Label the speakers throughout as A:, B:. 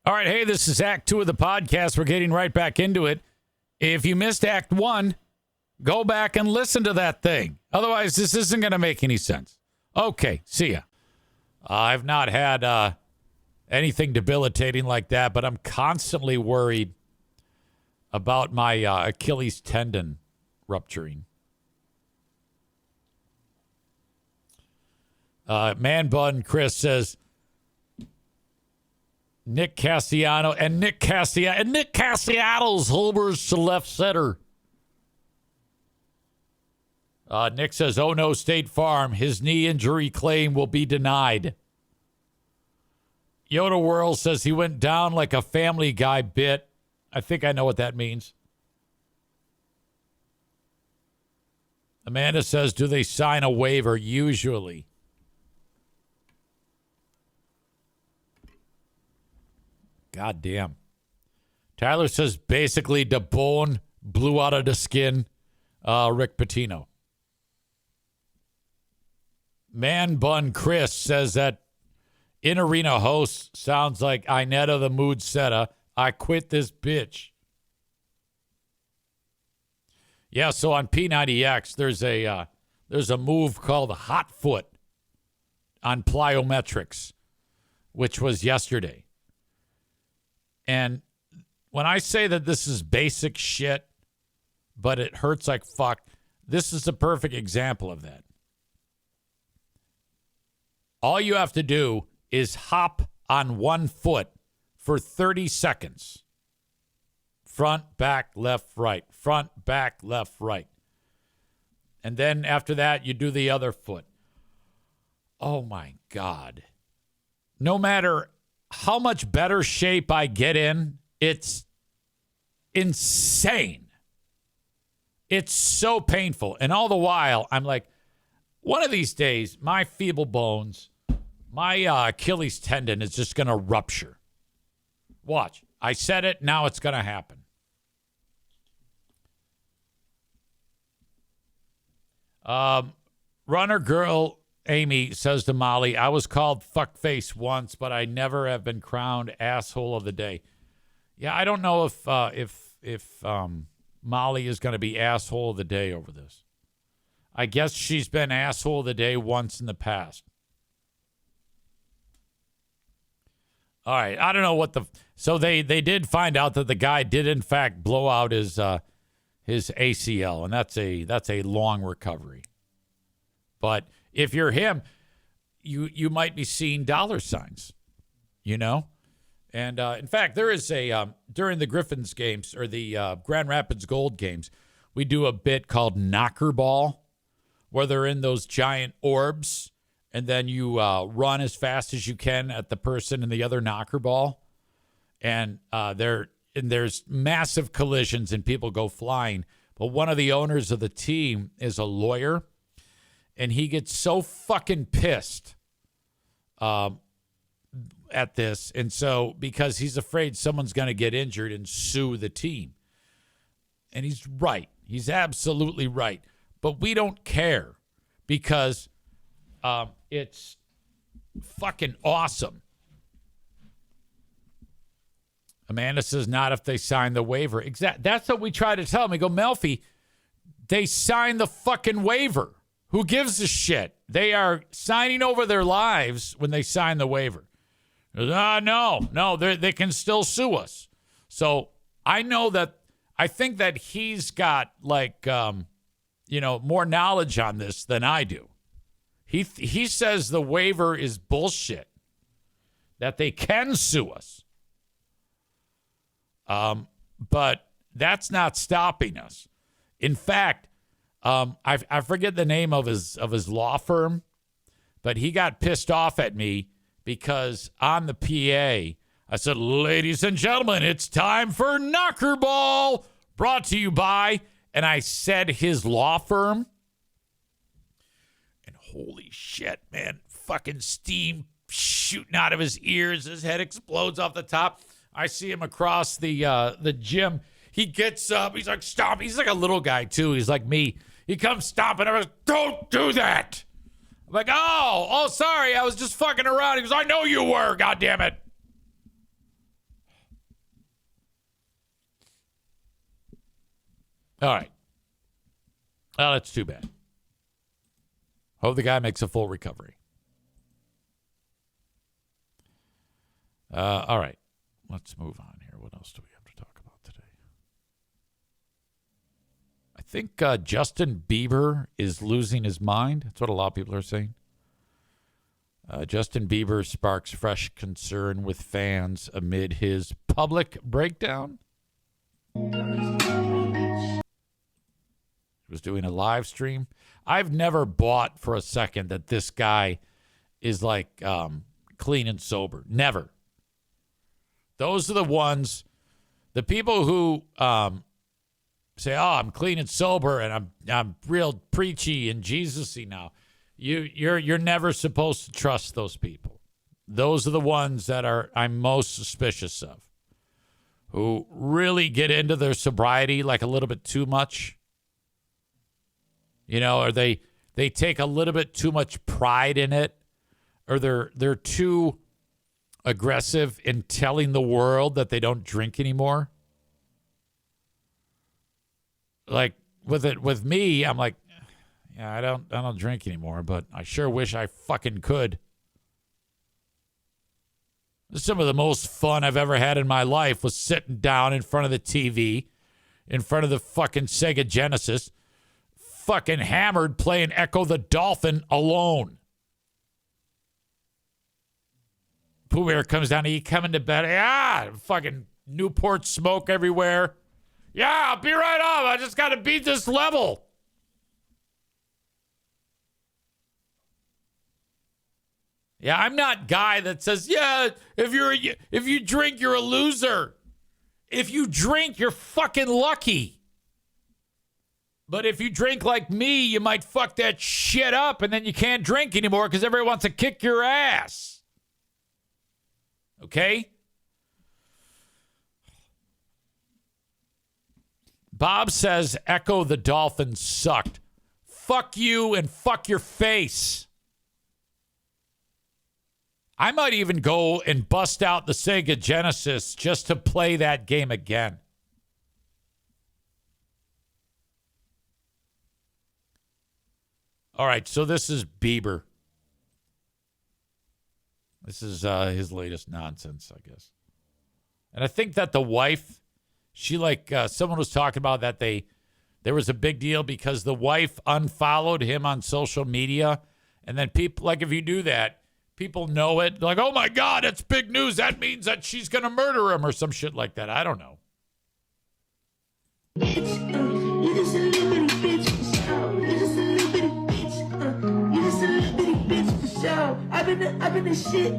A: All right, hey, this is Act 2 of the podcast. We're getting right back into it. If you missed Act 1, go back and listen to that thing. Otherwise, this isn't going to make any sense. Okay, see ya. I've not had anything debilitating like that, but I'm constantly worried about my Achilles tendon rupturing. Man Bun Chris says Nick Cassiano's homers to left center. Nick says, oh no, State Farm. His knee injury claim will be denied. Yoda World says he went down like a Family Guy bit. I think I know what that means. Amanda says, do they sign a waiver? Usually. God damn. Tyler says, basically, the bone blew out of the skin. Rick Pitino. Man Bun Chris says that in-arena host sounds like Inetta the Mood Setter. I quit this bitch. Yeah, so on P90X, there's a move called Hot Foot on plyometrics, which was yesterday. And when I say that this is basic shit, but it hurts like fuck, this is a perfect example of that. All you have to do is hop on one foot for 30 seconds. Front, back, left, right. Front, back, left, right. And then after that, you do the other foot. Oh, my God. No matter how much better shape I get in, it's insane. It's so painful. And all the while, I'm like, one of these days, my feeble bones, my Achilles tendon is just going to rupture. Watch. I said it. Now it's going to happen. Runner girl Amy says to Molly, I was called fuckface once, but I never have been crowned asshole of the day. Yeah, I don't know if Molly is going to be asshole of the day over this. I guess she's been asshole of the day once in the past. All right, I don't know what so they did find out that the guy did in fact blow out his ACL, and that's a long recovery. But if you're him, you might be seeing dollar signs, you know? And in fact, there is during the Griffins games or the Grand Rapids Gold games, we do a bit called knocker ball, where they're in those giant orbs, and then you run as fast as you can at the person in the other knocker ball. And there's massive collisions and people go flying. But one of the owners of the team is a lawyer, and he gets so fucking pissed at this. And so, because he's afraid someone's going to get injured and sue the team. And he's right. He's absolutely right. But we don't care because it's fucking awesome. Amanda says, not if they sign the waiver. That's what we try to tell him. We go, Melfi, they signed the fucking waiver. Who gives a shit? They are signing over their lives when they sign the waiver. No, they can still sue us. So I think that he's got more knowledge on this than I do. He says the waiver is bullshit, that they can sue us. But that's not stopping us. In fact, I forget the name of his law firm, but he got pissed off at me because on the PA, I said, ladies and gentlemen, it's time for Knocker Ball, brought to you by, and I said his law firm. And holy shit, man, fucking steam shooting out of his ears. His head explodes off the top. I see him across the gym. He gets up. He's like, stop. He's like a little guy, too. He's like me. He comes stomping. I goes, don't do that. I'm like, oh, sorry. I was just fucking around. He goes, I know you were. God damn it. All right. Well, that's too bad. Hope the guy makes a full recovery. All right. Let's move on here. What else do we have to talk about today? I think Justin Bieber is losing his mind. That's what a lot of people are saying. Justin Bieber sparks fresh concern with fans amid his public breakdown. He was doing a live stream. I've never bought for a second that this guy is like clean and sober. Never. Those are the ones, the people who say, "Oh, I'm clean and sober, and I'm real preachy and Jesus-y now." You're never supposed to trust those people. Those are the ones that I'm most suspicious of, who really get into their sobriety like a little bit too much. You know, or they take a little bit too much pride in it, or they're too aggressive in telling the world that they don't drink anymore. Like with me, I'm like, yeah, I don't drink anymore, but I sure wish I fucking could. Some of the most fun I've ever had in my life was sitting down in front of the TV, in front of the fucking Sega Genesis, fucking hammered, playing Echo the Dolphin alone. Pooh Bear comes down, he coming to bed. Yeah, fucking Newport smoke everywhere. Yeah, I'll be right off. I just got to beat this level. Yeah, I'm not guy that says, yeah, if you drink, you're a loser. If you drink, you're fucking lucky. But if you drink like me, you might fuck that shit up and then you can't drink anymore because everyone wants to kick your ass. Okay? Bob says Echo the Dolphin sucked. Fuck you and fuck your face. I might even go and bust out the Sega Genesis just to play that game again. All right, so this is Bieber. This is his latest nonsense, I guess. And I think that the wife, she someone was talking about that there was a big deal because the wife unfollowed him on social media. And then people, like if you do that, people know it. Like, oh my God, it's big news. That means that she's going to murder him or some shit like that. I don't know.
B: I've been the shit.
A: I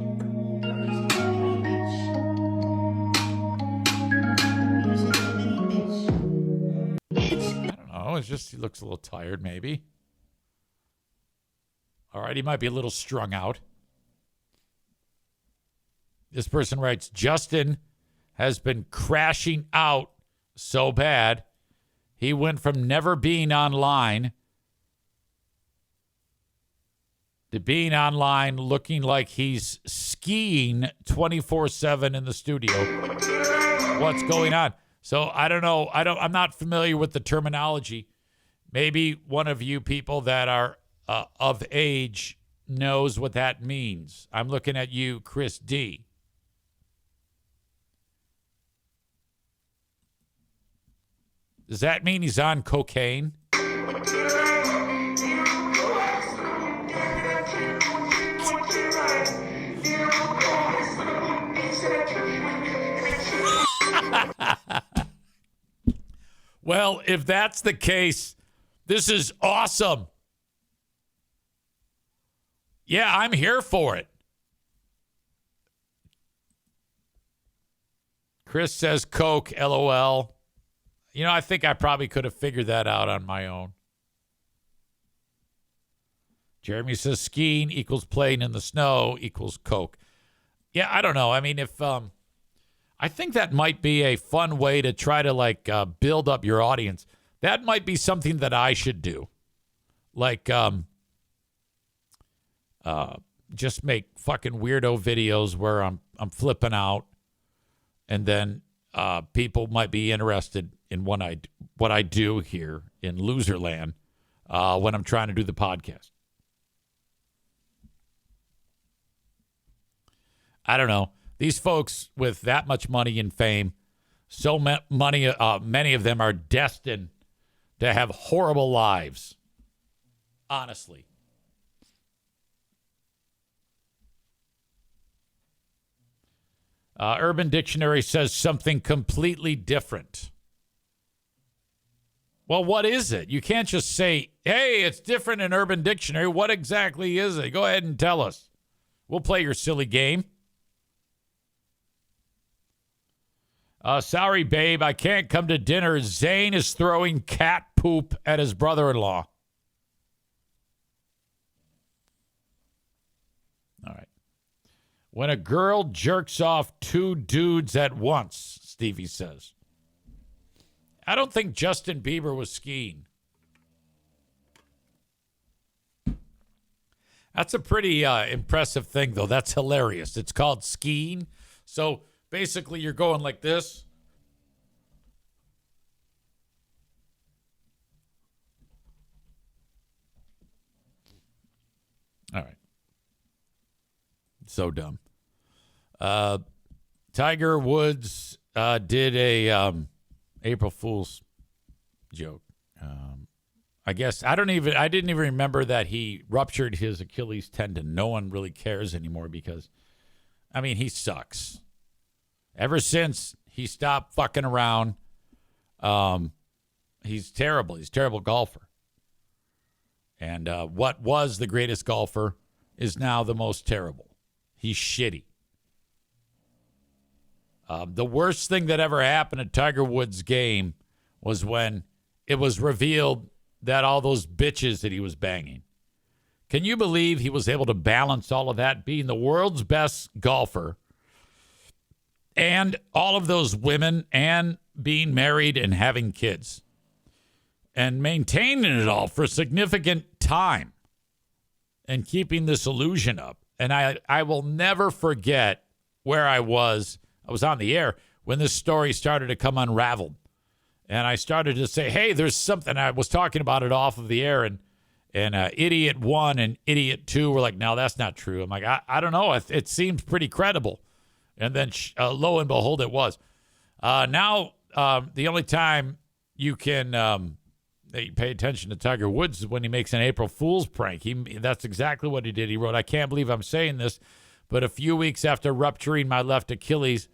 A: don't know. It's just he looks a little tired, maybe. All right, he might be a little strung out. This person writes, Justin has been crashing out so bad. He went from never being online to being online looking like he's skiing 24/7 in the studio. What's going on? So I don't know. I'm not familiar with the terminology. Maybe one of you people that are of age knows what that means. I'm looking at you, Chris D. Does that mean he's on cocaine? Well, if that's the case, this is awesome. Yeah, I'm here for it. Chris says Coke, LOL. You know, I think I probably could have figured that out on my own. Jeremy says skiing equals playing in the snow equals Coke. Yeah, I don't know. I mean, if I think that might be a fun way to try to build up your audience. That might be something that I should do. Just make fucking weirdo videos where I'm flipping out, and then people might be interested in what what I do here in Loserland when I'm trying to do the podcast. I don't know. These folks with that much money and fame, many of them are destined to have horrible lives. Honestly. Urban Dictionary says something completely different. Well, what is it? You can't just say, hey, it's different in Urban Dictionary. What exactly is it? Go ahead and tell us. We'll play your silly game. Sorry, babe, I can't come to dinner. Zane is throwing cat poop at his brother-in-law. All right. When a girl jerks off two dudes at once, Stevie says. I don't think Justin Bieber was skiing. That's a pretty impressive thing, though. That's hilarious. It's called skiing. So basically, you're going like this. All right. So dumb. Tiger Woods did a April Fool's joke. I guess I didn't even remember that he ruptured his Achilles tendon. No one really cares anymore because, I mean, he sucks. Ever since he stopped fucking around, he's terrible. He's a terrible golfer. And what was the greatest golfer is now the most terrible. He's shitty. The worst thing that ever happened at Tiger Woods' game was when it was revealed that all those bitches that he was banging. Can you believe he was able to balance all of that, being the world's best golfer, and all of those women, and being married and having kids, and maintaining it all for a significant time, and keeping this illusion up? And I will never forget where I was. I was on the air when this story started to come unraveled. And I started to say, hey, there's something. I was talking about it off of the air, and Idiot 1 and Idiot 2 were like, no, that's not true. I'm like, I don't know. It seemed pretty credible. And then lo and behold, it was. Now, the only time you can you pay attention to Tiger Woods is when he makes an April Fool's prank. That's exactly what he did. He wrote, I can't believe I'm saying this, but a few weeks after rupturing my left Achilles,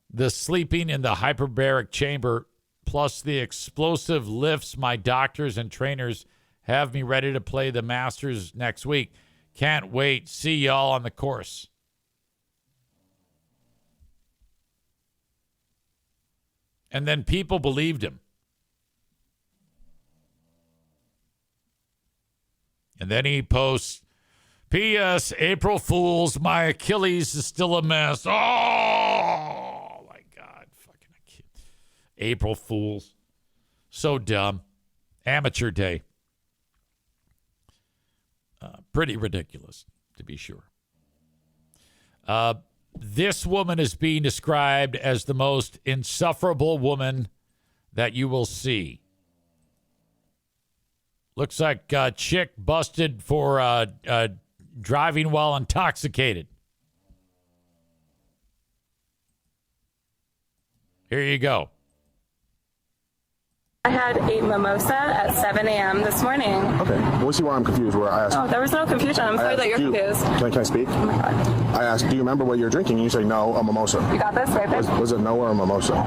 A: the sleeping in the hyperbaric chamber plus the explosive lifts my doctors and trainers have me ready to play the Masters next week. Can't wait. See y'all on the course. And then people believed him. And then he posts, P.S. April Fools, my Achilles is still a mess. Oh, my God. Fucking April Fools. So dumb. Amateur day. Pretty ridiculous, to be sure. This woman is being described as the most insufferable woman that you will see. Looks like a chick busted for driving while intoxicated. Here you go.
C: I had a mimosa at 7 a.m. this morning.
D: Okay. We'll see why I'm confused. Where I asked.
C: Oh, there was no confusion. I'm sorry that you're confused.
D: Can I speak?
C: Oh, my God.
D: I asked, do you remember what you're drinking? You say no, a mimosa.
C: You got this right there?
D: Was it no or a mimosa?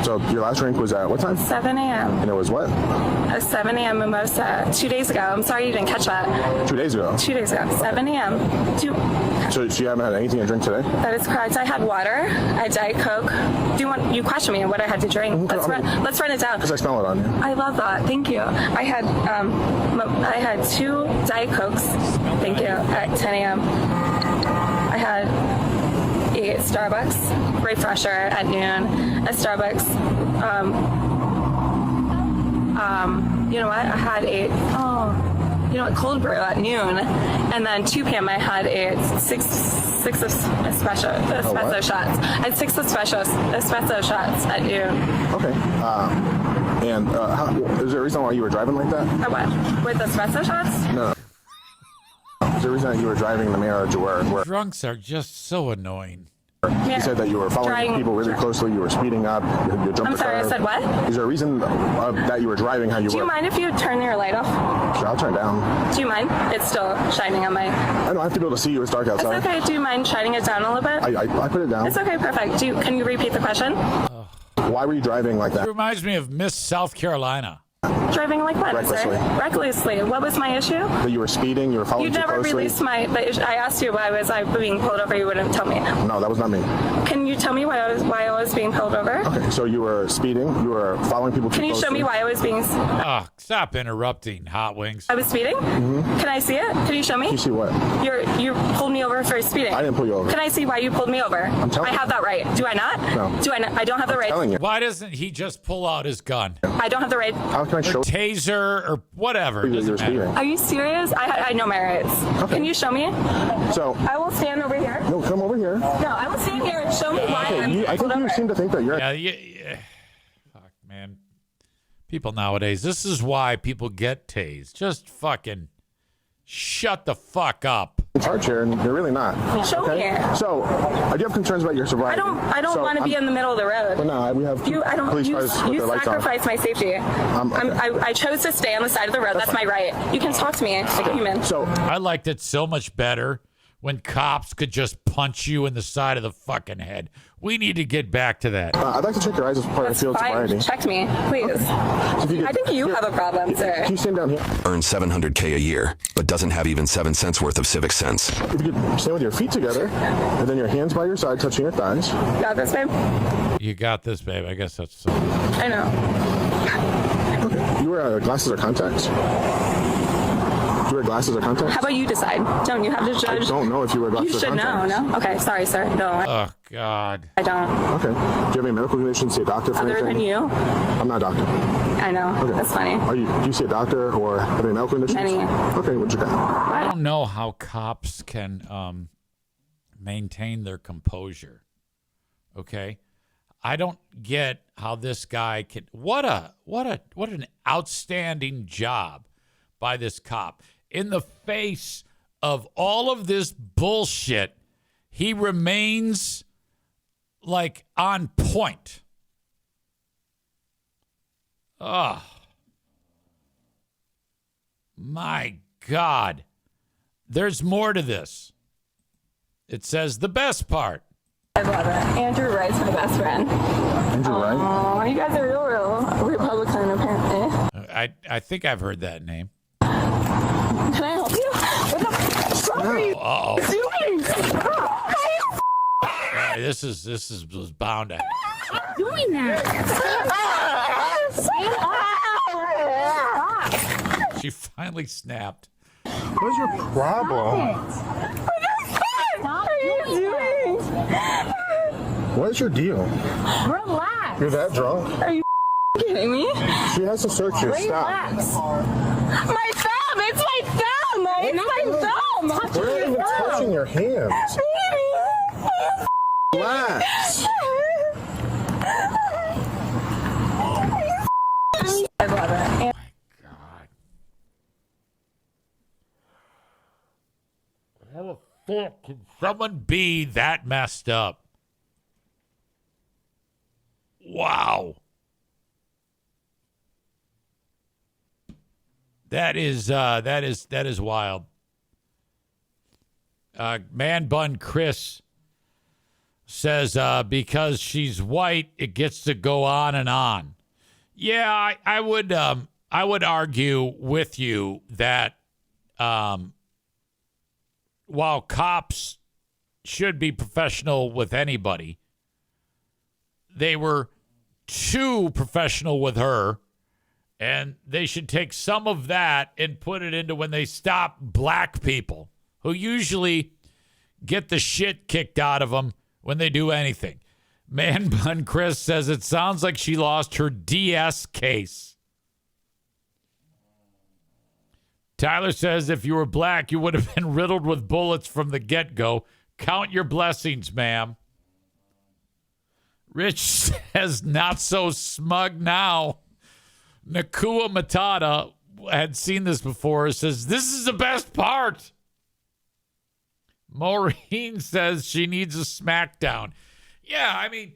D: So your last drink was at what time?
C: 7 a.m.
D: And it was what?
C: A 7 a.m. mimosa 2 days ago. I'm sorry you didn't catch that.
D: 2 days ago?
C: 2 days ago. 7 a.m.
D: So you haven't had anything to drink today?
C: That is correct. I had water. I Diet Coke. You question me what I had to drink. Let's run it down.
D: Because I smell it on you.
C: I love that. Thank you. I had 2 Diet Cokes. Thank you. At 10 a.m. I had a Starbucks refresher at noon. A Starbucks. You know what? I had cold brew at noon, and then 2 p.m. I had six espresso shots. I had 6 espresso shots at noon.
D: Okay. Is there a reason why you were driving like that?
C: Or what? With espresso shots?
D: No. Is there a reason that you were driving in the manner that you were?
A: Drunks are just so annoying.
D: You said that you were following people really closely. You were speeding up. You jumped
C: I'm sorry, I said what?
D: Is there a reason that you were driving how you were?
C: Do you mind if you turn your light off?
D: Sure, I'll turn it down.
C: Do you mind? It's still shining on my...
D: I don't have to be able to see you. It's dark outside.
C: It's okay. Do you mind shining it down a little bit?
D: I put it down.
C: It's okay, perfect. Can you repeat the question?
D: Why were you driving like
A: It
D: that?
A: reminds me of Miss South Carolina.
C: Driving like what,
D: Recklessly.
C: sir? Recklessly. What was my issue?
D: That you were speeding. You were following
C: You
D: too
C: never
D: closely.
C: released my... I asked you why was I being pulled over. You wouldn't tell me.
D: No, that was not me.
C: Can you tell me why I was being pulled over?
D: Okay, so you were speeding. You were following people too
C: Can you
D: closely.
C: show me why I was being...
A: Oh, stop interrupting, Hot Wings.
C: I was speeding? Mm-hmm. Can I see it? Can you show me?
D: You see what?
C: You pulled me over for speeding.
D: I didn't pull you over.
C: Can I see why you pulled me over?
D: I'm telling
C: I
D: you.
C: have that right. Do I not?
D: No.
C: Do I not? I don't have the right.
D: Telling you.
A: Why doesn't he just pull out his gun?
C: I don't have the right.
D: How can I show
A: Taser or whatever.
D: you that you're
A: Doesn't matter.
D: speeding?
C: Are you serious? I know my rights.
D: Okay.
C: Can you show me?
D: So,
C: I will stand over here.
D: no, come over here.
C: No, I will stand here and show me why I'm
D: I
C: pulled
D: think you
C: over.
D: seem to think that you're.
A: Yeah. Fuck, man. People nowadays, this is why people get tased. Just fucking shut the fuck up.
D: in charge here, and you're really not.
C: Show me.
D: So, I do have concerns about your sobriety.
C: I don't
D: So
C: want to be in the middle of the road.
D: But no, we have two police cars with
C: You
D: their lights on.
C: sacrifice my safety.
D: Okay.
C: I chose to stay on the side of the road. That's my right. You can talk to me like a human.
D: So,
A: I liked it so much better when cops could just punch you in the side of the fucking head. We need to get back to that.
D: I'd like to check your eyes as part of
C: That's
D: field
C: fine.
D: sobriety.
C: Check me, please.
D: So if you could-
C: I think you have a problem, sir.
D: Can you stand down here?
E: Earns $700K a year, but doesn't have even 7 cents worth of civic sense.
D: If you could stand with your feet together, and then your hands by your side, touching your thighs.
C: Got this, babe?
A: You got this, babe. I guess that's...
C: I know.
D: Okay. You wear glasses or contacts? Do you wear glasses or contacts?
C: How about you decide? Don't you have to
D: I
C: judge?
D: don't know if you wear glasses
C: You
D: or
C: should know,
D: contacts.
C: no? Okay, sorry, sir. No,
A: Oh, God.
C: I don't.
D: Okay. Do you have any medical conditions? See a doctor for
C: Other
D: anything?
C: than you?
D: I'm not a doctor.
C: I know.
D: Okay.
C: That's funny.
D: Do you see a doctor or have any medical conditions?
C: Many.
D: Okay, what you got?
A: I don't know how cops can maintain their composure. Okay? I don't get how this guy can... What an outstanding job by this cop. In the face of all of this bullshit, he remains like on point. Oh, my God. There's more to this. It says the best part.
C: I love it. Andrew Wright's my best friend.
D: Andrew Wright?
C: Oh, you guys are real Republican, apparently.
A: I think I've heard that name.
C: Can I help you? What the fuck are you
A: Uh-oh.
C: doing?
A: This was bound to
C: Doing that.
A: She finally snapped.
D: What's your problem?
C: What are you doing?
D: What is your deal?
C: Relax.
D: You're that drunk?
C: Are you kidding me?
D: She has to search you. Stop.
C: My thumb! It's my thumb! It's my thumb!
D: We're not even touching your hands. Relax.
C: I love it.
A: God. How the fuck can someone be that messed up? Wow. That is wild. Man Bun Chris says because she's white, it gets to go on and on. Yeah, I would argue with you that while cops should be professional with anybody, they were too professional with her, and they should take some of that and put it into when they stop black people who usually get the shit kicked out of them when they do anything. Man Bun Chris says it sounds like she lost her DS case. Tyler says if you were black, you would have been riddled with bullets from the get-go. Count your blessings, ma'am. Rich says not so smug now. Nakua Matata had seen this before, says this is the best part. Maureen says she needs a smackdown. Yeah, I mean,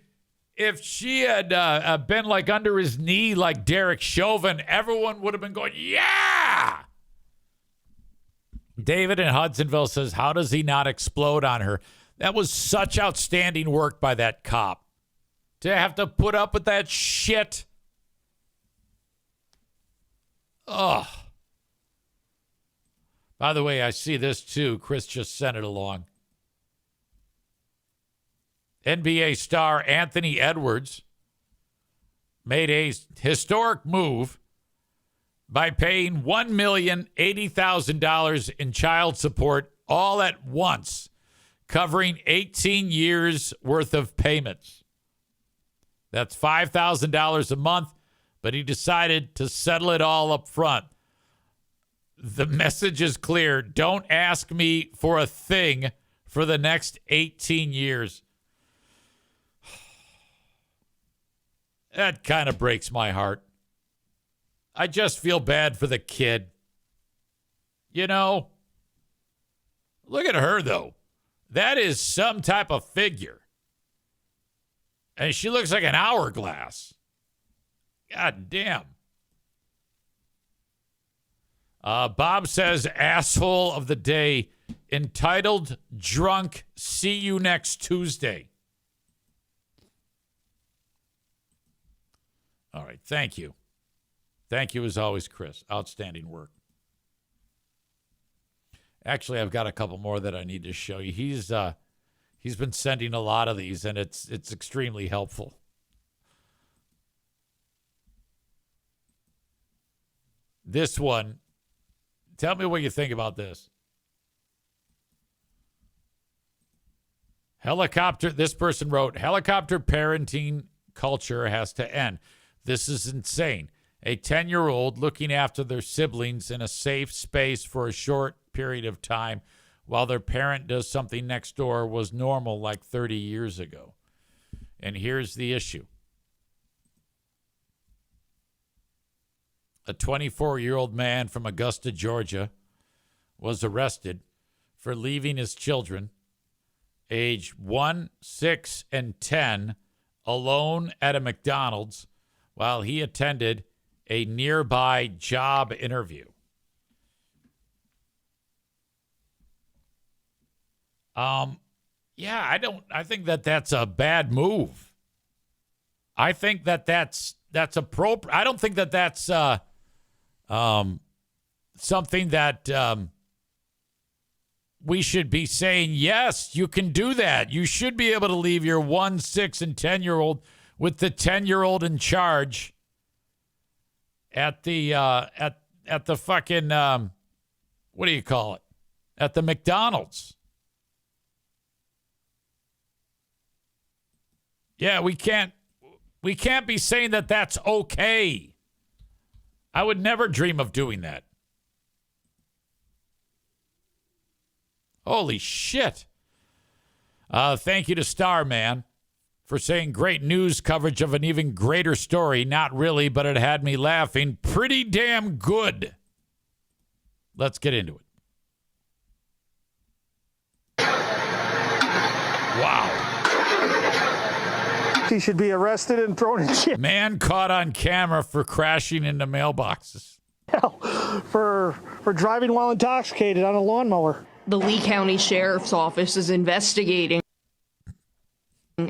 A: if she had been like under his knee like Derek Chauvin, everyone would have been going, yeah! David in Hudsonville says, how does he not explode on her? That was such outstanding work by that cop. To have to put up with that shit. Ugh. By the way, I see this too. Chris just sent it along. NBA star Anthony Edwards made a historic move by paying $1,080,000 in child support all at once, covering 18 years worth of payments. That's $5,000 a month, but he decided to settle it all up front. The message is clear. Don't ask me for a thing for the next 18 years. That kind of breaks my heart. I just feel bad for the kid. You know, look at her, though. That is some type of figure. And she looks like an hourglass. God damn. Bob says, asshole of the day, entitled drunk, see you next Tuesday. All right, thank you. Thank you as always, Chris. Outstanding work. Actually, I've got a couple more that I need to show you. He's been sending a lot of these, and it's extremely helpful. This one, tell me what you think about this. This person wrote, helicopter parenting culture has to end. This is insane. A 10-year-old looking after their siblings in a safe space for a short period of time while their parent does something next door was normal like 30 years ago. And here's the issue. A 24-year-old man from Augusta, Georgia, was arrested for leaving his children, age 1, 6, and 10, alone at a McDonald's while he attended a nearby job interview. I think that's a bad move. I think that's appropriate. I don't think that's something that we should be saying, yes, you can do that. You should be able to leave your 1, 6, and 10-year-old with the 10-year-old in charge at the at the fucking what do you call it? At the McDonald's. Yeah, we can't be saying that that's okay. I would never dream of doing that. Holy shit. Thank you to Starman for saying great news coverage of an even greater story. Not really, but it had me laughing. Pretty damn good. Let's get into it. Wow.
F: He should be arrested and thrown in jail.
A: Man caught on camera for crashing into mailboxes.
F: For driving while intoxicated on a lawnmower.
G: The Lee County Sheriff's Office is investigating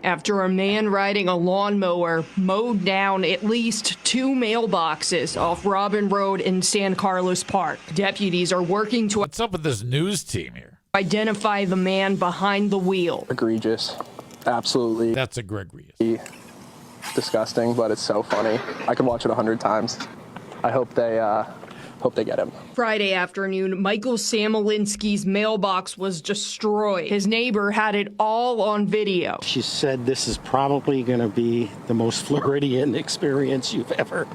G: after a man riding a lawnmower mowed down at least 2 mailboxes off Robin Road in San Carlos Park. Deputies are working to
A: What's up with this news team here?
G: identify the man behind the wheel.
D: Egregious. Absolutely.
A: That's egregious.
D: Disgusting, but it's so funny. I could watch it 100 times. I hope they get him.
G: Friday afternoon, Michael Samolinski's mailbox was destroyed. His neighbor had it all on video.
F: She said this is probably going to be the most Floridian experience you've ever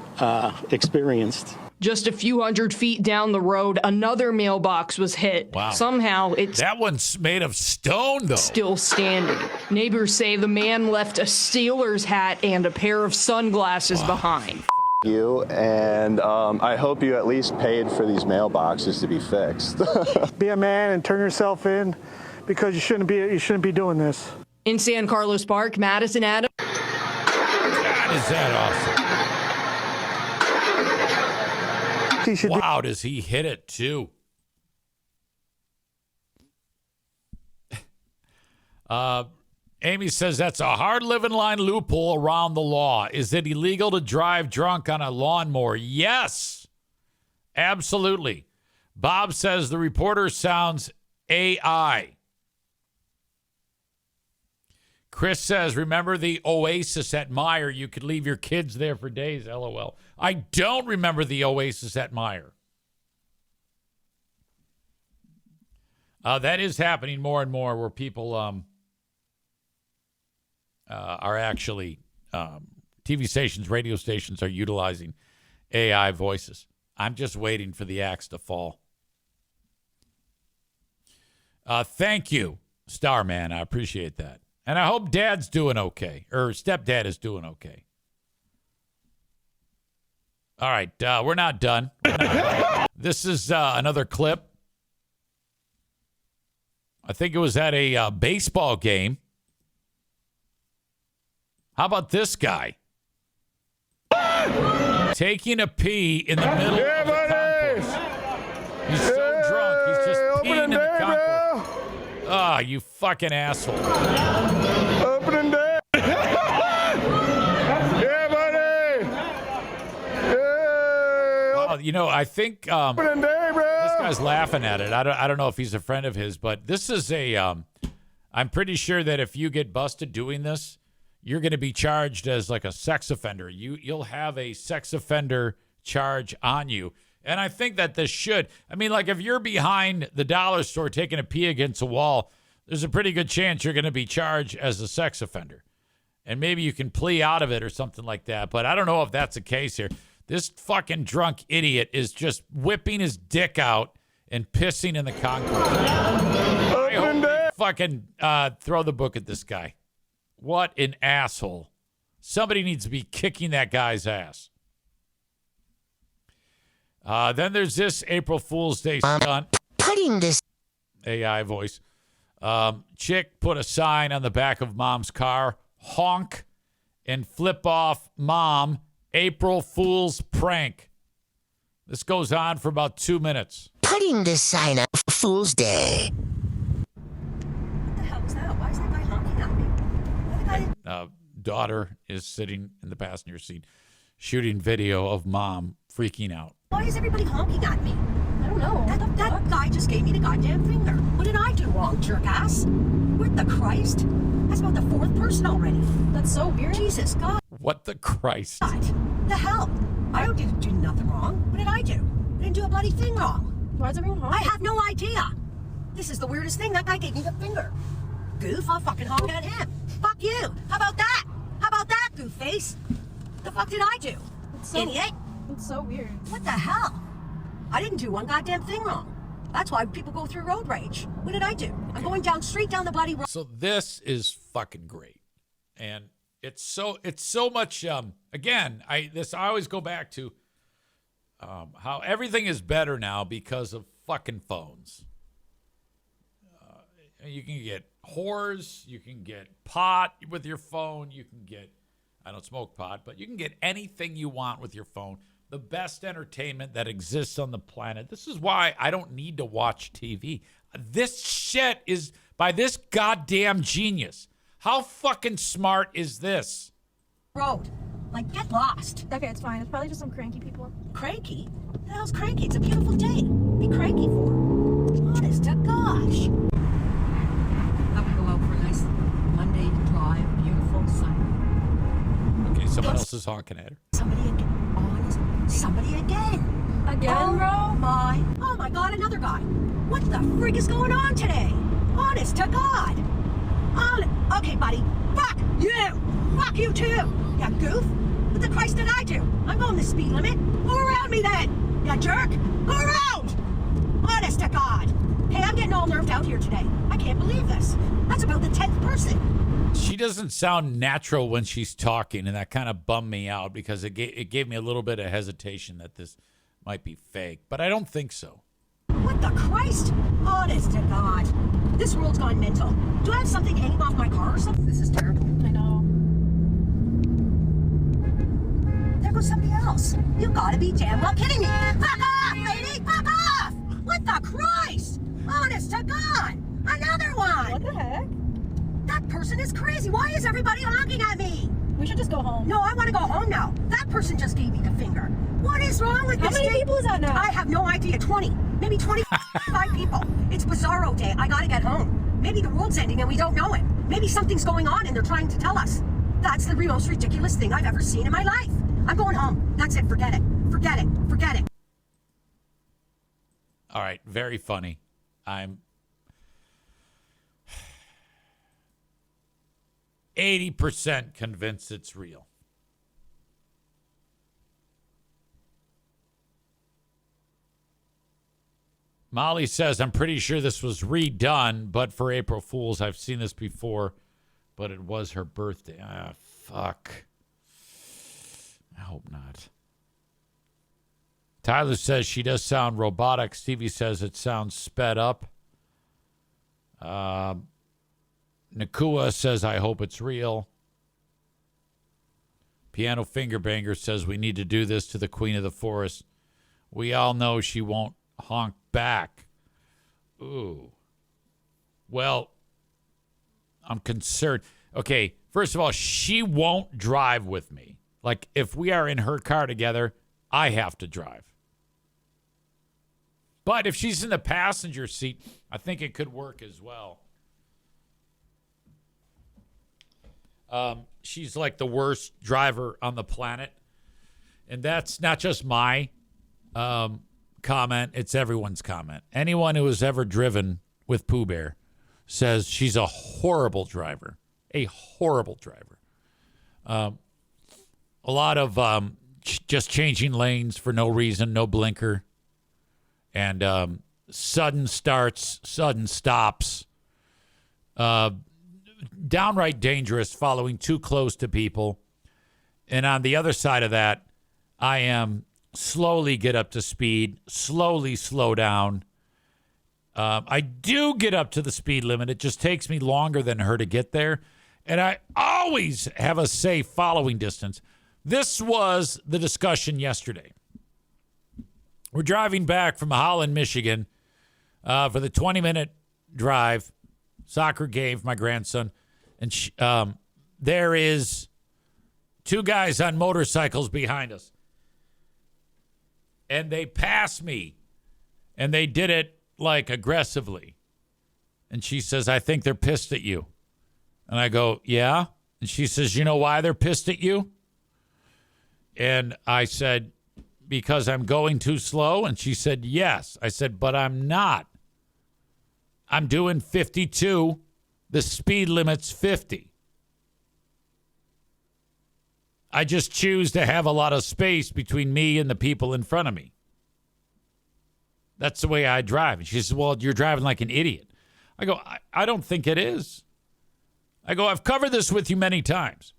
F: experienced.
G: Just a few hundred feet down the road, another mailbox was hit.
A: Wow.
G: Somehow, it's
A: That one's made of stone, though.
G: still standing. Neighbors say the man left a Steelers hat and a pair of sunglasses behind.
H: You, and I hope you at least paid for these mailboxes to be fixed.
F: Be a man and turn yourself in, because you shouldn't be doing this.
G: In San Carlos Park, Madison Adams.
A: God, is that awesome?
F: He should
A: Wow, does he hit it too? Amy says that's a hard living line loophole around the law. Is it illegal to drive drunk on a lawnmower? Yes, absolutely. Bob says the reporter sounds AI. Chris says, remember the Oasis at Meyer? You could leave your kids there for days, LOL. I don't remember the Oasis at Meyer. That is happening more and more where people are actually, TV stations, radio stations are utilizing AI voices. I'm just waiting for the axe to fall. Thank you, Starman. I appreciate that. And I hope Dad's doing okay, or stepdad is doing okay. All right, we're not done. This is another clip. I think it was at a baseball game. How about this guy? Taking a pee in the middle of the concourse. He's so drunk, he's just peeing in the concourse. Ah, you fucking asshole.
H: Opening day. Yeah, buddy. Yeah.
A: Well, you know, I think
H: Opening day, bro.
A: this guy's laughing at it. I don't know if he's a friend of his, but this is a I'm pretty sure that if you get busted doing this, you're going to be charged as like a sex offender. You'll have a sex offender charge on you. And I think that this should. I mean, like if you're behind the dollar store taking a pee against a wall, there's a pretty good chance you're going to be charged as a sex offender. And maybe you can plea out of it or something like that. But I don't know if that's the case here. This fucking drunk idiot is just whipping his dick out and pissing in the concourse. I hope they fucking throw the book at this guy. What an asshole. Somebody needs to be kicking that guy's ass. Then there's this April Fool's Day stunt.
I: Putting this
A: AI voice. Chick put a sign on the back of mom's car. Honk and flip off mom. April Fool's prank. This goes on for about 2 minutes.
I: putting this sign up for Fool's Day.
J: What the hell was that? Why is that guy honking at me? Why the guy...
A: Daughter is sitting in the passenger seat shooting video of mom freaking out.
J: Why is everybody honking at me?
G: I don't know.
J: That guy just gave me the goddamn finger. What did I do wrong, jerk ass? What the Christ? That's about the fourth person already.
G: That's so weird.
J: Jesus, God.
A: What the Christ?
J: The hell? I didn't do nothing wrong. What did I do? I didn't do a bloody thing wrong.
G: Why is everyone honking?
J: I have no idea. This is the weirdest thing. That guy gave me the finger. Goof, I'll fucking honk at him. Fuck you. How about that? How about that, goof face? The fuck did I do? Idiot.
G: It's so weird.
J: What the hell? I didn't do one goddamn thing wrong. That's why people go through road rage. What did I do? I'm going down straight down the bloody road.
A: So this is fucking great. And it's so much again, I always go back to how everything is better now because of fucking phones. You can get whores, you can get pot with your phone, you can get, I don't smoke pot, but you can get anything you want with your phone. The best entertainment that exists on the planet. This is why I don't need to watch TV. This shit is by this goddamn genius. How fucking smart is this?
J: Road. Like, get lost.
G: Okay, it's fine. It's probably just some cranky people.
J: Cranky? What the hell's cranky? It's a beautiful day. Be cranky for. Honest to gosh. I would go out for a nice Monday drive, beautiful sun.
A: Okay, someone else is honking at her.
J: Somebody again. Honest. Somebody again.
G: Again, bro?
J: Oh my God, another guy. What the frig is going on today? Honest to God. Okay, buddy. Fuck you. Fuck you too. You goof. What the Christ did I do? I'm going the speed limit. Go around me then. You jerk! Go around! Honest to God! Hey, I'm getting all nerved out here today. I can't believe this. That's about the 10th person.
A: She doesn't sound natural when she's talking, and that kind of bummed me out because it gave me a little bit of hesitation that this might be fake, but I don't think so.
J: What the Christ? Honest to God. This world's gone mental. Do I have something hanging off my car or something? This is terrible. I know. There goes somebody else. You gotta be damn well kidding me. Fuck off, lady! Fuck off! What the Christ? Honest to God! Another one!
C: What the heck?
J: That person is crazy. Why is everybody honking at me?
C: We should just go home.
J: No, I want to go home now. That person just gave me the finger. What is wrong with
C: How
J: this
C: many
J: day?
C: people is that now?
J: I have no idea. 20. Maybe 25 people. It's Bizarro Day. I gotta get home. Maybe the world's ending and we don't know it. Maybe something's going on and they're trying to tell us. That's the most ridiculous thing I've ever seen in my life. I'm going home. That's it. Forget it. Forget it. Forget it.
A: All right, very funny. I'm 80% convinced it's real. Molly says, I'm pretty sure this was redone, but for April Fools, I've seen this before, but it was her birthday. Ah, fuck. I hope not. Tyler says she does sound robotic. Stevie says it sounds sped up. Nakua says, I hope it's real. Piano Finger Banger says, we need to do this to the Queen of the Forest. We all know she won't honk back. Ooh. Well, I'm concerned. Okay, first of all, she won't drive with me. Like, if we are in her car together, I have to drive. But if she's in the passenger seat, I think it could work as well. She's like the worst driver on the planet. And that's not just my comment. It's everyone's comment. Anyone who has ever driven with Pooh Bear says she's a horrible driver. A horrible driver. A lot of just changing lanes for no reason, no blinker. And sudden starts, sudden stops. Downright dangerous, following too close to people. And on the other side of that, I am slowly get up to speed, slowly slow down. I do get up to the speed limit. It just takes me longer than her to get there. And I always have a safe following distance. This was the discussion yesterday. We're driving back from Holland, Michigan for the 20-minute drive, soccer game for my grandson. And there is two guys on motorcycles behind us. And they passed me. And they did it, like, aggressively. And she says, I think they're pissed at you. And I go, yeah? And she says, you know why they're pissed at you? And I said, because I'm going too slow? And she said, yes. I said, but I'm not. I'm doing 52. The speed limit's 50. I just choose to have a lot of space between me and the people in front of me. That's the way I drive. And she says, well, you're driving like an idiot. I go, I don't think it is. I go, I've covered this with you many times.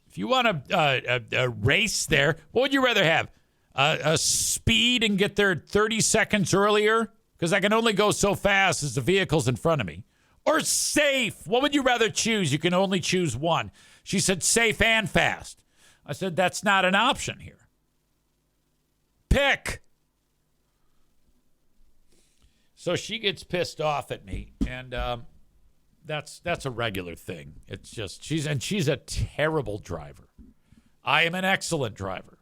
A: If you want a race there, what would you rather have? A speed and get there 30 seconds earlier? Because I can only go so fast as the vehicle's in front of me. Or safe. What would you rather choose? You can only choose one. She said safe and fast. I said, that's not an option here. Pick. So she gets pissed off at me, and that's a regular thing. It's just she's a terrible driver. I am an excellent driver.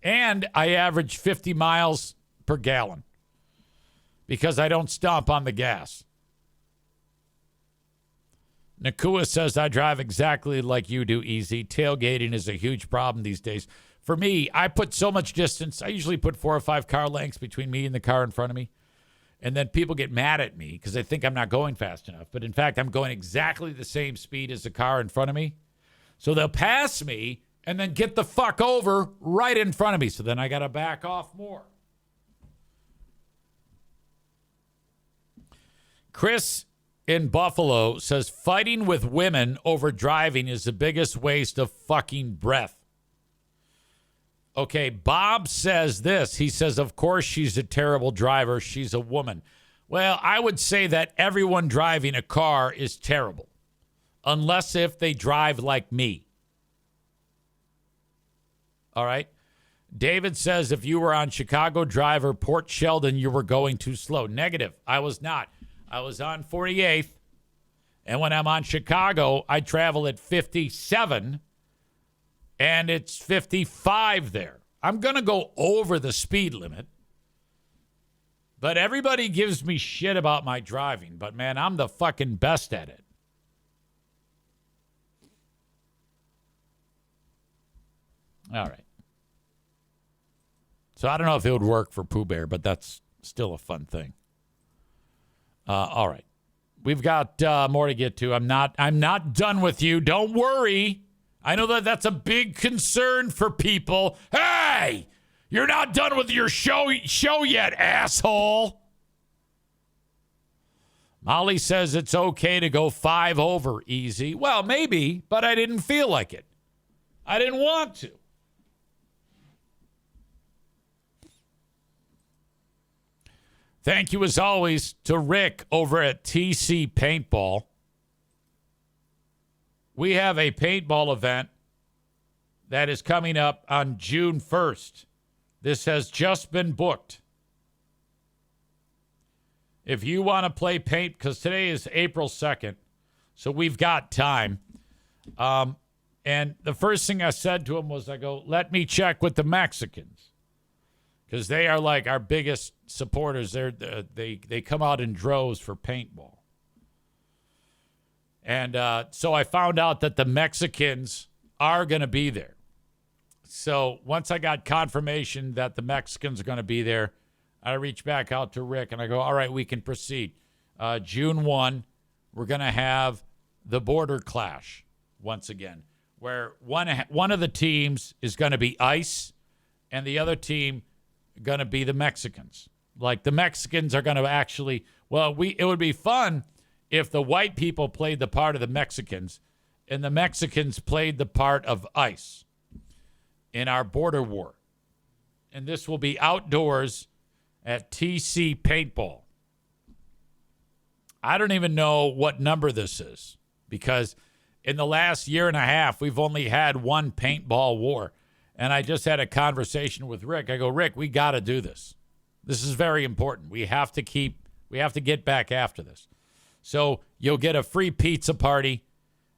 A: And I average 50 miles per gallon because I don't stomp on the gas. Nakua says, I drive exactly like you do, Easy. Tailgating is a huge problem these days. For me, I put so much distance. I usually put 4 or 5 car lengths between me and the car in front of me. And then people get mad at me because they think I'm not going fast enough. But in fact, I'm going exactly the same speed as the car in front of me. So they'll pass me, and then get the fuck over right in front of me. So then I got to back off more. Chris in Buffalo says fighting with women over driving is the biggest waste of fucking breath. Okay, Bob says this. He says, of course, she's a terrible driver. She's a woman. Well, I would say that everyone driving a car is terrible, unless if they drive like me. All right? David says, if you were on Chicago Drive or Port Sheldon, you were going too slow. Negative. I was not. I was on 48th, and when I'm on Chicago, I travel at 57, and it's 55 there. I'm going to go over the speed limit, but everybody gives me shit about my driving. But, man, I'm the fucking best at it. All right. So I don't know if it would work for Pooh Bear, but that's still a fun thing. All right. We've got more to get to. I'm not done with you. Don't worry. I know that that's a big concern for people. Hey, you're not done with your show yet, asshole. Molly says it's okay to go 5 over easy. Well, maybe, but I didn't feel like it. I didn't want to. Thank you, as always, to Rick over at TC Paintball. We have a paintball event that is coming up on June 1st. This has just been booked. If you want to play paint, because today is April 2nd, so we've got time. And the first thing I said to him was, I go, let me check with the Mexicans. Because they are like our biggest supporters. They come out in droves for paintball. And so I found out that the Mexicans are going to be there. So once I got confirmation that the Mexicans are going to be there, I reached back out to Rick and I go, all right, we can proceed. June 1, we're going to have the border clash once again, where one of the teams is going to be ICE and the other team going to be the Mexicans. Like the Mexicans are going to actually, it would be fun if the white people played the part of the Mexicans and the Mexicans played the part of ICE in our border war. And this will be outdoors at TC Paintball. I don't even know what number this is because in the last year and a half, we've only had one paintball war. And I just had a conversation with Rick. I go, Rick, we got to do this. This is very important. We have to get back after this. So you'll get a free pizza party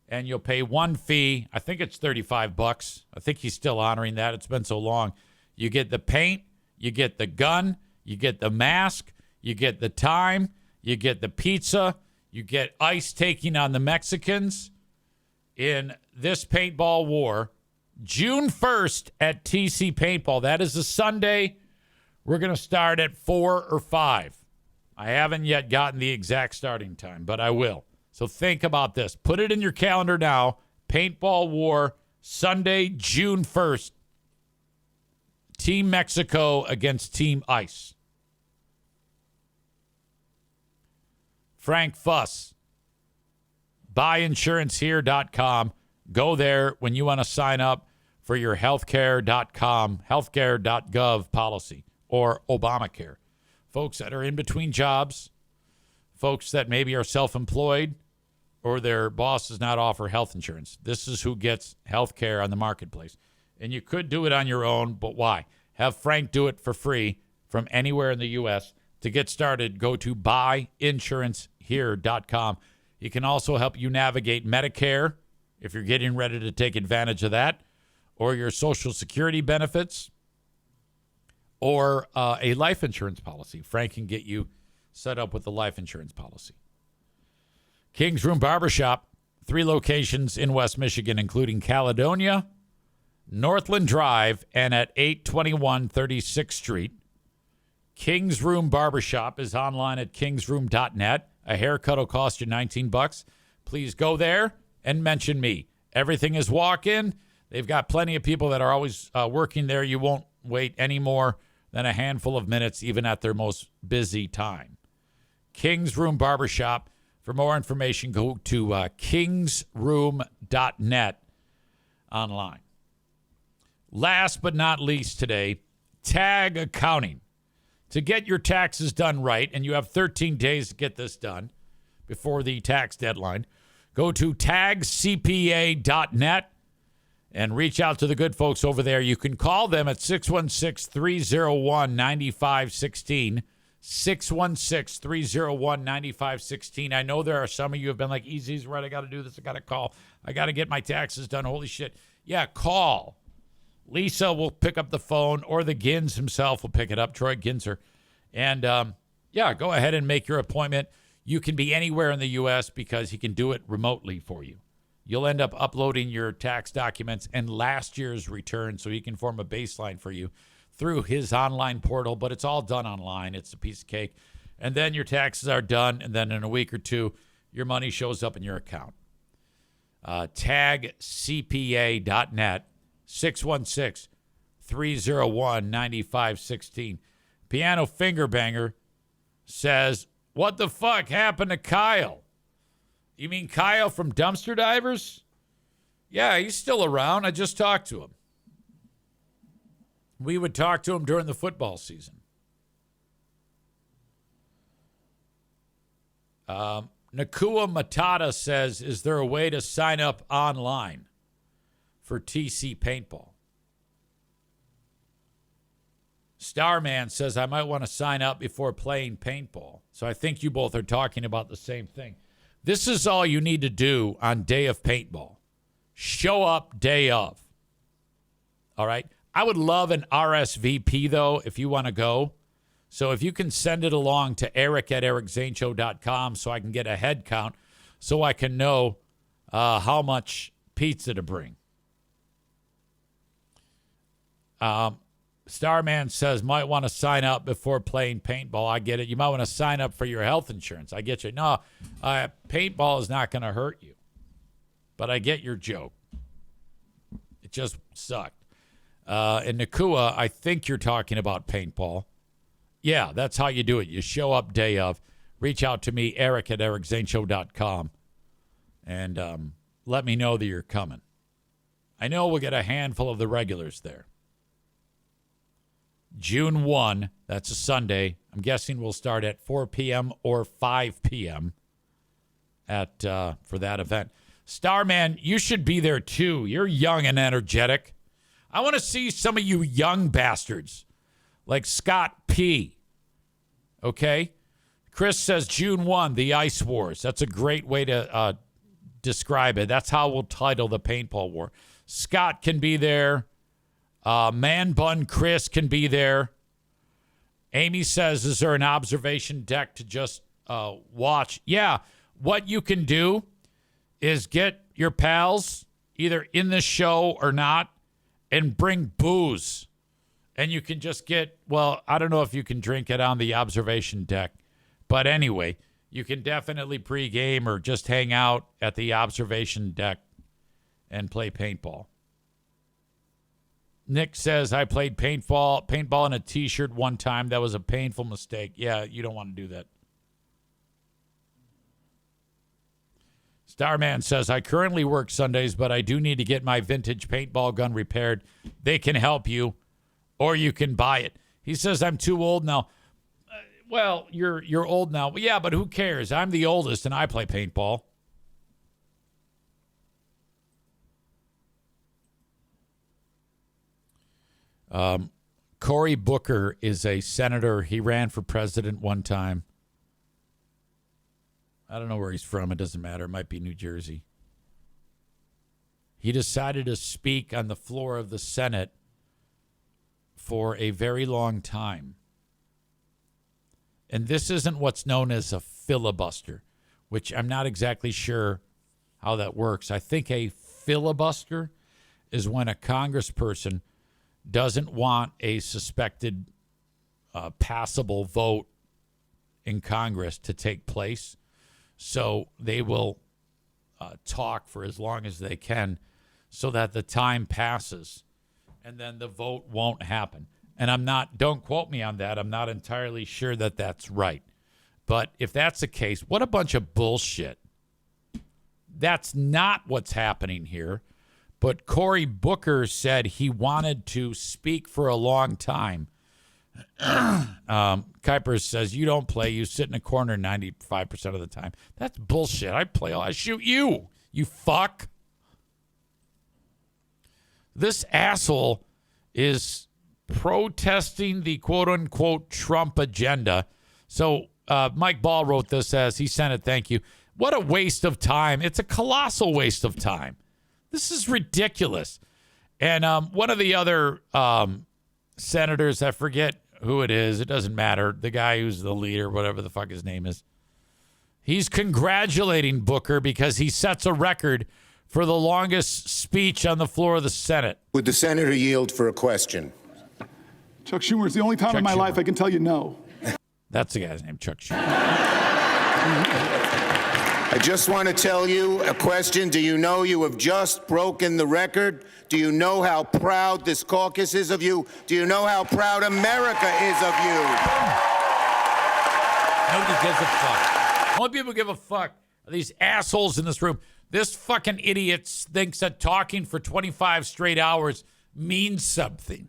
A: and you'll pay one fee. I think it's $35. I think he's still honoring that. It's been so long. You get the paint, you get the gun, you get the mask, you get the time, you get the pizza, you get ICE taking on the Mexicans in this paintball war. June 1st at TC Paintball. That is a Sunday. We're going to start at 4 or 5. I haven't yet gotten the exact starting time, but I will. So think about this. Put it in your calendar now. Paintball War, Sunday, June 1st. Team Mexico against Team ICE. Frank Fuss. BuyInsuranceHere.com. Go there when you want to sign up for your healthcare.com, healthcare.gov policy, or Obamacare. Folks that are in between jobs, folks that maybe are self-employed, or their boss does not offer health insurance. This is who gets health care on the marketplace. And you could do it on your own, but why? Have Frank do it for free from anywhere in the U.S. To get started, go to buyinsurancehere.com. He can also help you navigate Medicare if you're getting ready to take advantage of that, or your Social Security benefits, or a life insurance policy. Frank can get you set up with the life insurance policy. King's Room Barbershop, 3 locations in West Michigan, including Caledonia, Northland Drive, and at 821 36th Street. King's Room Barbershop is online at kingsroom.net. A haircut will cost you $19. Please go there and mention me. Everything is walk-in. They've got plenty of people that are always working there. You won't wait any more than a handful of minutes, even at their most busy time. King's Room Barbershop. For more information, go to kingsroom.net online. Last but not least today, Tag Accounting. To get your taxes done right, and you have 13 days to get this done before the tax deadline, go to tagcpa.net and reach out to the good folks over there. You can call them at 616-301-9516. 616-301-9516. I know there are some of you who have been like, Easy's right, I got to do this, I got to call. I got to get my taxes done. Holy shit. Yeah, call. Lisa will pick up the phone, or the Gins himself will pick it up, Troy Ginzer. And, go ahead and make your appointment. You can be anywhere in the U.S. because he can do it remotely for you. You'll end up uploading your tax documents and last year's return so he can form a baseline for you through his online portal, but it's all done online. It's a piece of cake. And then your taxes are done, and then in a week or two, your money shows up in your account. Tagcpa.net, 616-301-9516. Piano Finger Banger says, what the fuck happened to Kyle? You mean Kyle from Dumpster Divers? Yeah, he's still around. I just talked to him. We would talk to him during the football season. Nakua Matata says, is there a way to sign up online for TC Paintball? Starman says, I might want to sign up before playing paintball. So I think you both are talking about the same thing. This is all you need to do on day of paintball. Show up day of. All right? I would love an RSVP, though, if you want to go. So if you can send it along to eric@ericzaneshow.com so I can get a head count so I can know how much pizza to bring. Starman says, might want to sign up before playing paintball. I get it. You might want to sign up for your health insurance. I get you. No, paintball is not going to hurt you. But I get your joke. It just sucked. In Nakua, I think you're talking about paintball. Yeah, that's how you do it. You show up day of. Reach out to me, eric@ericzaneshow.com, and let me know that you're coming. I know we'll get a handful of the regulars there. June 1, that's a Sunday. I'm guessing we'll start at 4 p.m. or 5 p.m. For that event. Starman, you should be there too. You're young and energetic. I want to see some of you young bastards like Scott P. Okay? Chris says June 1, the Ice Wars. That's a great way to describe it. That's how we'll title the paintball war. Scott can be there. Man Bun Chris can be there. Amy says, is there an observation deck to just watch? Yeah. What you can do is get your pals either in the show or not and bring booze. And you can just get, well, I don't know if you can drink it on the observation deck. But anyway, you can definitely pregame or just hang out at the observation deck and play paintball. Nick says, I played paintball in a T-shirt one time. That was a painful mistake. Yeah, you don't want to do that. Starman says, I currently work Sundays, but I do need to get my vintage paintball gun repaired. They can help you, or you can buy it. He says, I'm too old now. Well, you're old now. Yeah, but who cares? I'm the oldest, and I play paintball. Cory Booker is a senator. He ran for president one time. I don't know where he's from. It doesn't matter. It might be New Jersey. He decided to speak on the floor of the Senate for a very long time. And this isn't what's known as a filibuster, which I'm not exactly sure how that works. I think a filibuster is when a congressperson doesn't want a suspected passable vote in Congress to take place. So they will talk for as long as they can so that the time passes and then the vote won't happen. And don't quote me on that. I'm not entirely sure that that's right. But if that's the case, what a bunch of bullshit. That's not what's happening here. But Cory Booker said he wanted to speak for a long time. Kuiper says, you don't play. You sit in a corner 95% of the time. That's bullshit. I play. I shoot you, you fuck. This asshole is protesting the quote-unquote Trump agenda. So Mike Ball wrote this as he sent it. Thank you. What a waste of time. It's a colossal waste of time. This is ridiculous. And one of the other senators, I forget who it is. It doesn't matter. The guy who's the leader, whatever the fuck his name is. He's congratulating Booker because he sets a record for the longest speech on the floor of the Senate.
K: Would the senator yield for a question?
L: Chuck Schumer, it's the only time in my life I can tell you no.
A: That's the guy's name, Chuck Schumer.
K: I just want to tell you a question. Do you know you have just broken the record? Do you know how proud this caucus is of you? Do you know how proud America is of you?
A: Nobody gives a fuck. Only people give a fuck are these assholes in this room. This fucking idiot thinks that talking for 25 straight hours means something.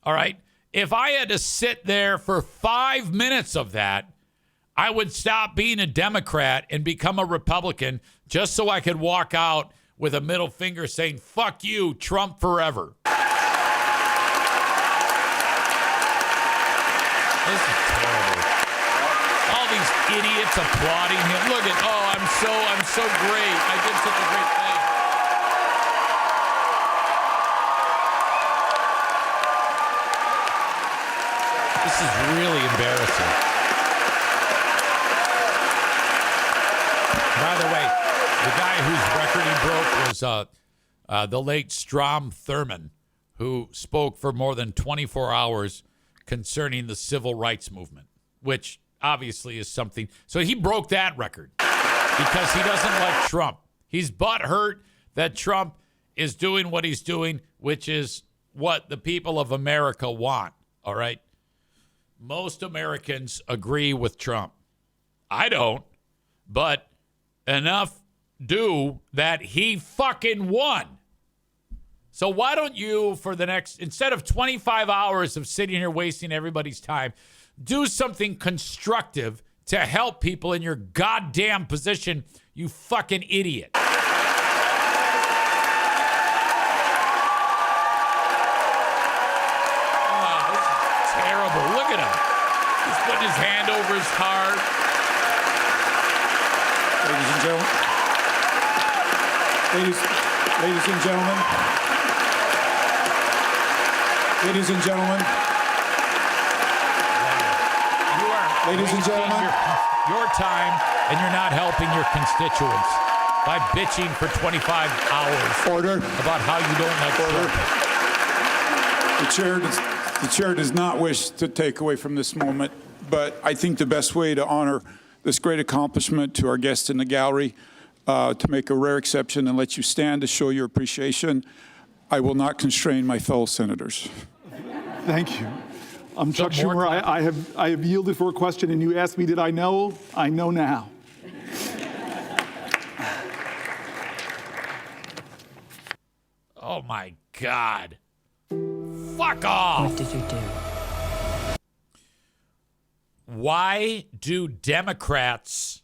A: All right? If I had to sit there for 5 minutes of that, I would stop being a Democrat and become a Republican just so I could walk out with a middle finger saying, fuck you, Trump forever. This is terrible. All these idiots applauding him. Look at, I'm so great. I did such a great thing. This is really embarrassing. By the way, the guy whose record he broke was the late Strom Thurmond, who spoke for more than 24 hours concerning the civil rights movement, which obviously is something. So he broke that record because he doesn't like Trump. He's butthurt that Trump is doing what he's doing, which is what the people of America want, all right? Most Americans agree with Trump. I don't, but enough do that he fucking won. So why don't you, for the next, instead of 25 hours of sitting here wasting everybody's time, do something constructive to help people in your goddamn position, you fucking idiot. Oh, this is terrible. Look at him. He's putting his hand over his heart.
L: Ladies and gentlemen. Ladies and gentlemen. Ladies and gentlemen.
A: You are
L: Ladies and gentlemen.
A: Your time, and you're not helping your constituents by bitching for 25 hours
L: Order.
A: about how you don't like Trump.
L: The chair does not wish to take away from this moment, but I think the best way to honor this great accomplishment to our guests in the gallery, to make a rare exception and let you stand to show your appreciation, I will not constrain my fellow senators.
M: Thank you. I'm Chuck Schumer. I have yielded for a question, and you asked me, did I know? I know now.
A: Oh, my God. Fuck off.
J: What did you do?
A: Why do Democrats,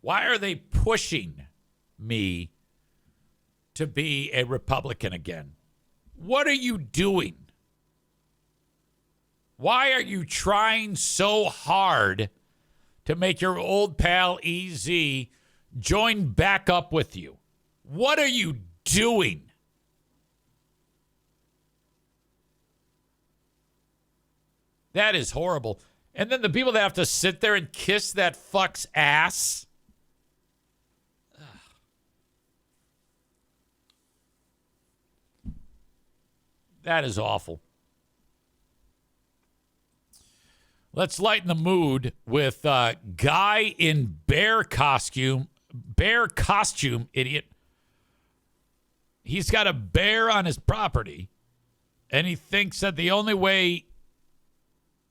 A: why are they pushing me to be a Republican again? What are you doing? Why are you trying so hard to make your old pal EZ join back up with you? What are you doing? That is horrible. And then the people that have to sit there and kiss that fuck's ass. Ugh. That is awful. Let's lighten the mood with guy in bear costume, idiot, he's got a bear on his property, and he thinks that the only way,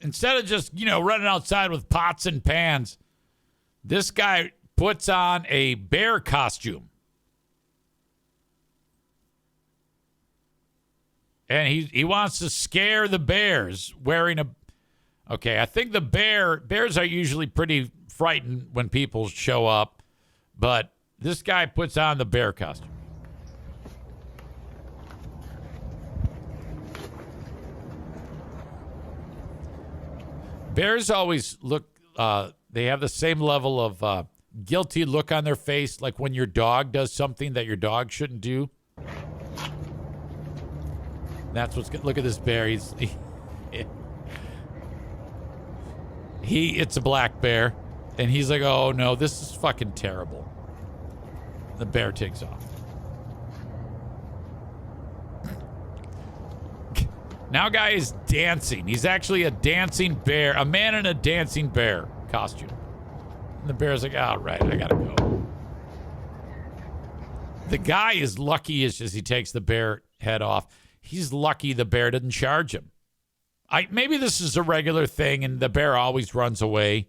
A: instead of just, running outside with pots and pans, this guy puts on a bear costume. And he wants to scare the bears wearing a... Okay, I think bears are usually pretty frightened when people show up, but this guy puts on the bear costume. Bears always look, they have the same level of guilty look on their face, like when your dog does something that your dog shouldn't do. That's what's good. Look at this bear. It's a black bear, and he's like, oh no, this is fucking terrible. The bear takes off. Now guy is dancing. He's actually a dancing bear, a man in a dancing bear costume. And the bear's like, all right, I gotta go. The guy is lucky as he takes the bear head off. He's lucky the bear didn't charge him. Maybe this is a regular thing and the bear always runs away.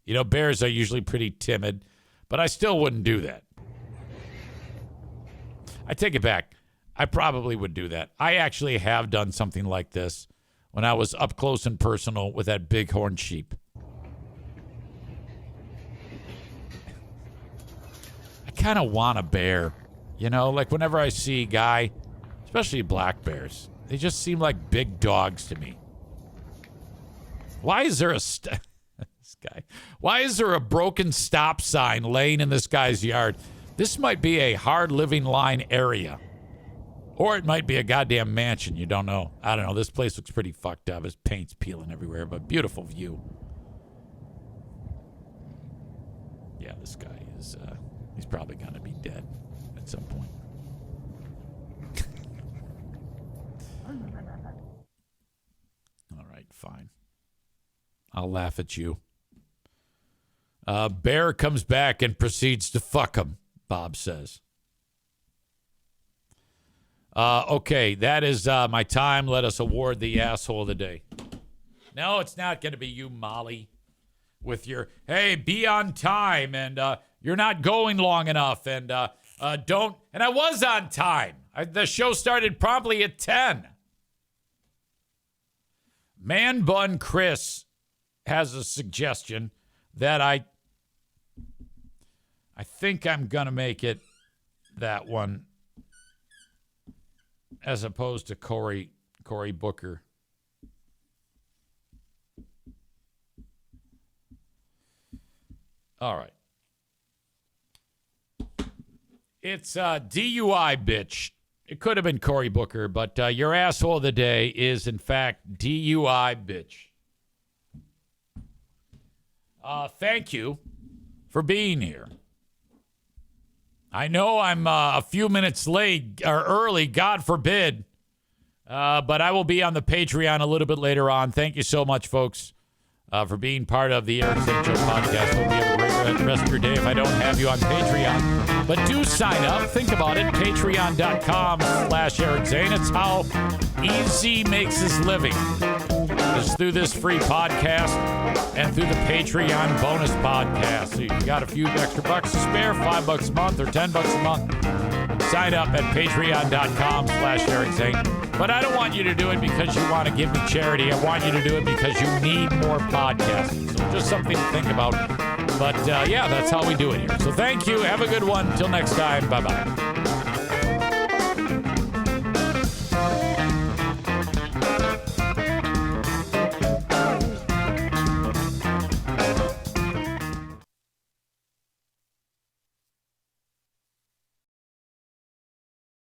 A: Bears are usually pretty timid, but I still wouldn't do that. I take it back. I probably would do that. I actually have done something like this when I was up close and personal with that bighorn sheep. I kind of want a bear. Like whenever I see a guy, especially black bears, they just seem like big dogs to me. Why is there Why is there a broken stop sign laying in this guy's yard? This might be a hard living line area. Or it might be a goddamn mansion. You don't know. I don't know. This place looks pretty fucked up. His paint's peeling everywhere, but beautiful view. Yeah, this guy is, he's probably going to be dead at some point. All right, fine. I'll laugh at you. Bear comes back and proceeds to fuck him, Bob says. Okay, that is my time. Let us award the asshole of the day. No, it's not going to be you, Molly, with your, hey, be on time, and you're not going long enough, and don't, and I was on time. The show started promptly at 10. Man Bun Chris has a suggestion that I think I'm going to make it that one, as opposed to Cory Booker. All right. It's DUI, bitch. It could have been Cory Booker, but your asshole of the day is, in fact, DUI, bitch. Thank you for being here. I know I'm a few minutes late or early, God forbid, but I will be on the Patreon a little bit later on. Thank you so much, folks, for being part of the Eric Zane Show podcast. Hope you have a great rest of your day if I don't have you on Patreon. But do sign up. Think about it. Patreon.com/Eric Zane. It's how Easy makes his living. It's through this free podcast and through the Patreon bonus podcast. So you got a few extra bucks to spare, $5 a month or $10 a month. Sign up at patreon.com/Eric Zane. But I don't want you to do it because you want to give me charity. I want you to do it because you need more podcasts. So just something to think about. But yeah, that's how we do it here. So thank you. Have a good one. Until next time. Bye-bye.